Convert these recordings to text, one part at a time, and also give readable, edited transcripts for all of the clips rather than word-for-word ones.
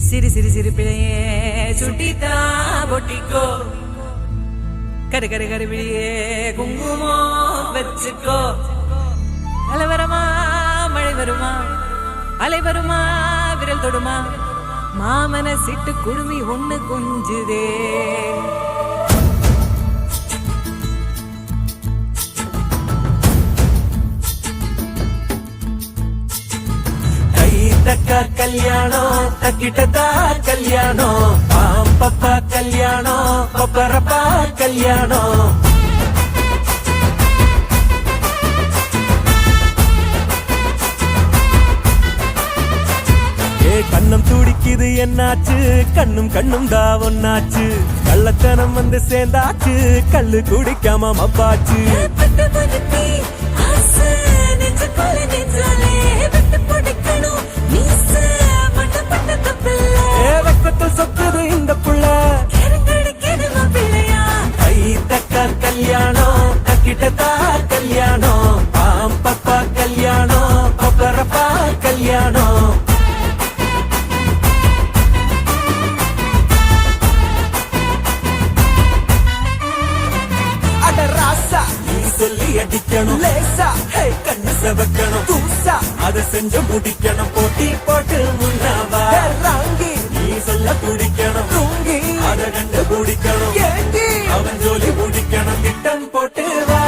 சிறு சிறு சிறு பிழையே சுட்டித்தா பொட்டிக்கோ கரு கரு கருவிழியே குங்குமம் வச்சுக்கோ அலை வருமா மழை வருமா அலை வருமா விரல் தொடுமா மாமன சிட்டு குடுமி ஒண்ணு குஞ்சுதே தக்கா கல்யாணம் தக்கிட்டதா கல்யாணம் பாம்பப்பா கல்யாணம் பப்பரப்பா கல்யாணம் கண்ணம் துடிக்குது என்னாச்சு கண்ணும் கண்ணும் தான் ஒன்னாச்சு கள்ளத்தனம் வந்து சேர்ந்தாச்சு கல்லு குடிக்காம மப்பாச்சு சொத்துது இந்த புள்ள கை தக்கா கல்யாணம் தக்கிட்டதா கல்யாணம் பாம்பப்பா கல்யாணம் பப்பரப்பா கல்யாணம் சொல்லி அடிக்கணும் லேசா கண்ணு செவக்கணும் தூசா அதை செஞ்சு முடிக்கணும் போட்டி போட்டு முன்னாவா ராங்கி நீ சொல்ல பிடிக்கணும் தூங்கி அதை கண்டு பிடிக்கணும் ஏங்கி அவன் ஜோலி முடிக்கணும் திட்டம் போட்டு வா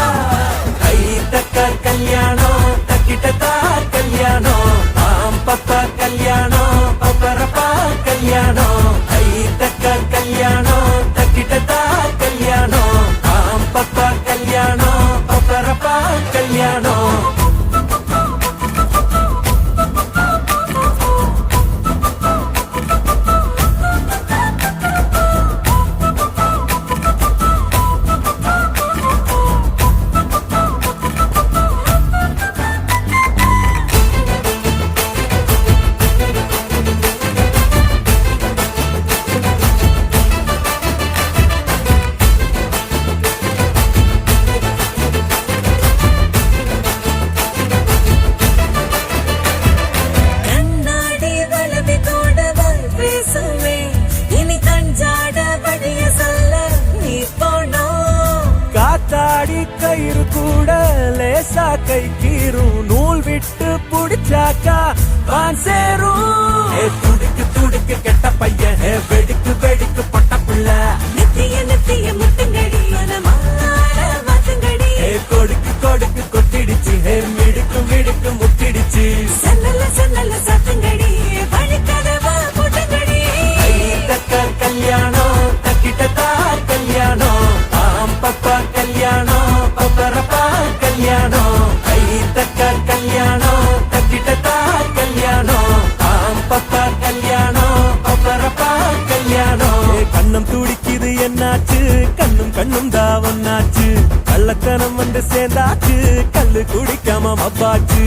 கை தக்கா கல்யாணம் தக்கிட்டதா கல்யாணம் பாம்பப்பா கல்யாணம் பப்பரப்பா கல்யாணம் கை தக்கா கல்யாணம் தக்கிட்டதா கல்யாணம் பாம்பப்பா கல்யாணம் பப்பரப்பா கல்யாணம் கயிறு கூட லேசா கை கீரும் நூல் விட்டு புடிச்சாக்கா வான் சேரும் துடுக்கு துடுக்கு கெட்ட பையன் வெடிக்கு வெடிக்கு பட்ட புள்ள நெத்திய நெத்திய முட்டுங்கடி கொடுக்கு கொடுக்கு கொட்டிடுச்சு மிடுக்கு மிடுக்கு முட்டிடுச்சு சன்னல சன்னல சத்துங்கடி பழிக்கதவா போட்டுங்கடி தக்கா கல்யாணம் தக்கிட்டதா கல்யாணம் பாம்பப்பா கல்யாணம் பப்பரப்பா கல்யாணம் கை தக்கா கல்யாணம் தக்கிட்டதா கல்யாணம் பாம்பப்பா கல்யாணம் பப்பரப்பா கல்யாணம் கண்ணம் துடிக்குது என்னாச்சு கண்ணும் கண்ணும் தான் ஒன்னாச்சு கள்ளத்தனம் வந்து சேர்ந்தாச்சு கல்லு குடிக்காம மப்பாச்சு